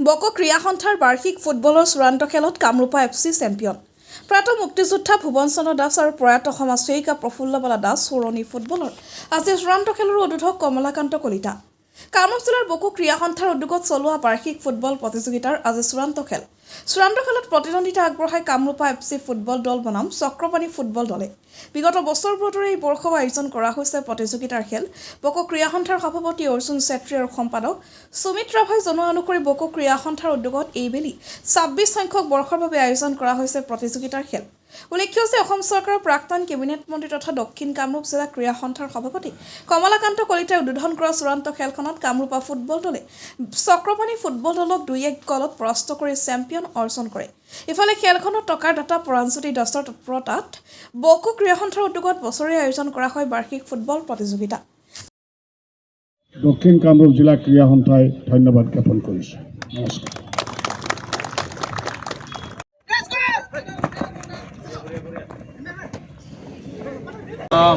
বকো ক্ৰীড়া সন্থাৰ বাৰ্ষিক ফুটবলৰ চূড়ান্ত খেলত কামৰূপা এফচি চেম্পিয়ন। প্ৰয়াত মুক্তিযোদ্ধা ভুৱন চন্দ্ৰ দাস আৰু প্ৰয়াত সমাজসেৱিকা প্ৰফুল্লবালা দাস সোঁৱৰণি ফুটবলৰ আজি চূড়ান্ত খেলৰ উদ্বোধক কমলাকান্ত কলিতা। কামৰূপ জিলাৰ বকো ক্ৰীড়া সন্থাৰ উদ্যোগত চলোৱা বাৰ্ষিক ফুটবল প্ৰতিযোগিতাৰ আজি চূড়ান্ত খেল। চূড়ান্ত খেলত প্ৰতিদ্বন্দ্বিতা আগবঢ়াই কামৰূপা এফচি ফুটবল দল বনাম চক্ৰপাণী ফুটবল দলে। বিগত বছৰবোৰৰ দৰে এই বৰ্ষও আয়োজন কৰা হৈছে প্ৰতিযোগিতাৰ খেল। বকো ক্ৰীড়া সন্থাৰ সভাপতি অৰ্জুন চেত্ৰী আৰু সম্পাদক সুমিত ৰাভাই জনোৱা অনুসৰি বকো ক্ৰীড়া সন্থাৰ উদ্যোগত এইবেলি 26 সংখ্যক বৰ্ষৰ বাবে আয়োজন কৰা হৈছে প্ৰতিযোগিতাৰ খেল। উল্লেখ্য যে অসম চৰকাৰৰ প্ৰাক্তন কেবিনেট মন্ত্ৰী তথা দক্ষিণ কামৰূপ জিলা ক্ৰীড়া সন্থাৰ সভাপতি কমলাকান্ত কলিতাই উদ্বোধন কৰা চূড়ান্ত খেলখনত কামৰূপা ফুটবল দলে চক্ৰপাণী ফুটবল দলক 2-1 গলত পৰাস্ত কৰি চেম্পিয়ন অৰ্জন কৰে। ইফালে খেলখনত টকাৰ দাতা পৰাঞ্জলি দাসৰ তৎপৰতাত বকো ক্ৰীড়া সন্থাৰ উদ্যোগত বছৰীয়া আয়োজন কৰা হয় বাৰ্ষিক ফুটবল প্ৰতিযোগিতা। দক্ষিণ কামৰূপ জিলা ক্ৰীড়া সন্থাই ধন্যবাদ জ্ঞাপন কৰিছে। নমস্কাৰ।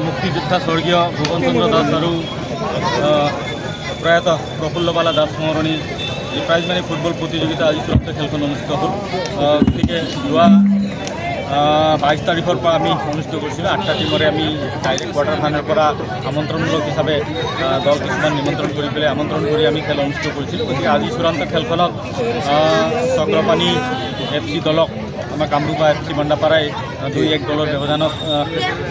মুক্তিযোদ্ধা স্বৰ্গীয় ভুৱন চন্দ্ৰ দাস আৰু প্ৰয়াত প্ৰফুল্লবালা দাস সোঁৱৰণি এই প্ৰাইজমানি ফুটবল প্ৰতিযোগিতা আজি চূড়ান্ত খেলখন অনুষ্ঠিত হ'ল। গতিকে যোৱা 22 তাৰিখৰ পৰা আমি অনুষ্ঠিত কৰিছিলোঁ। 8টা টিমৰে আমি ডাইৰেক্ট কোৱাৰ্টাৰ ফাইনেলৰ পৰা আমন্ত্ৰণমূলক হিচাপে দল কিছুমান নিমন্ত্ৰণ কৰি পেলাই আমন্ত্ৰণ কৰি আমি খেল অনুষ্ঠিত কৰিছিলোঁ। গতিকে আজি চূড়ান্ত খেলখনত চক্ৰপাণী এফচি দলক আমাৰ কামৰূপা এফচি বান্দাপাৰাই 2-1 গলৰ ব্যৱধানত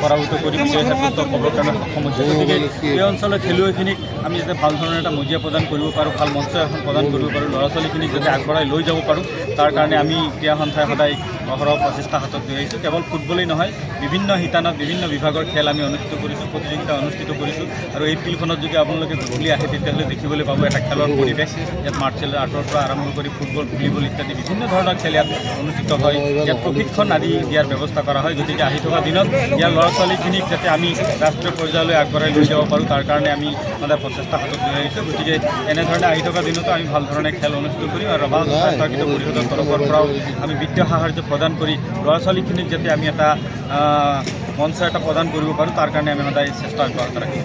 পৰাভূত কৰি বিজয় সাব্যস্ত কৰিবৰ কাৰণে সক্ষম হৈছে। গতিকে এই অঞ্চলৰ খেলুৱৈখিনিক আমি যাতে ভাল ধৰণৰ এটা মজিয়া প্ৰদান কৰিব পাৰোঁ, ভাল মঞ্চ এখন প্ৰদান কৰিব পাৰোঁ, ল'ৰা ছোৱালীখিনিক যাতে আগবঢ়াই লৈ যাব পাৰোঁ, তাৰ কাৰণে আমি ক্ৰীড়া সন্থাই সদায় অহৰহ প্ৰচেষ্টা হাতত লৈ আহিছোঁ। কেৱল ফুটবলেই নহয়, বিভিন্ন শিতানত বিভিন্ন বিভাগৰ খেল আমি অনুষ্ঠিত কৰিছোঁ, প্ৰতিযোগিতা অনুষ্ঠিত কৰিছোঁ। আৰু এই ফিল্ডখনত যদি আপোনালোকে গধূলি আহে তেতিয়াহ'লে দেখিবলৈ পাব এটা খেলৰ পৰিৱেশ। ইয়াত মাৰ্চেল আৰ্টৰ পৰা আৰম্ভ কৰি ফুটবল, ভলীবল ইত্যাদি বিভিন্ন ধৰণৰ খেল ইয়াত অনুষ্ঠিত হয়। ইয়াত প্ৰশিক্ষণ আদি দিয়াৰ ব্যৱস্থা কৰা হয়। গতিকে আহি থকা দিনত ইয়াৰ ল'ৰা ছোৱালীখিনিক যাতে আমি ৰাষ্ট্ৰীয় পৰ্যায়লৈ আগবঢ়াই লৈ যাব পাৰোঁ, তাৰ কাৰণে আমি সদায় প্ৰচেষ্টা হাতত লৈ আহিছোঁ। গতিকে এনেধৰণে আহি থকা দিনতো আমি ভাল ধৰণে খেল অনুষ্ঠিত কৰিম। আৰু ৰভা স্বাস্থ্যকৃত পৰিষদৰ তৰফৰ পৰাও আমি বিত্তীয় সাহাৰ্য প্ৰদান কৰি ল'ৰা ছোৱালীখিনিক যাতে আমি এটা মঞ্চ এটা প্ৰদান কৰিব পাৰোঁ, তাৰ কাৰণে আমি সদায় চেষ্টা অব্যাহত ৰাখিম।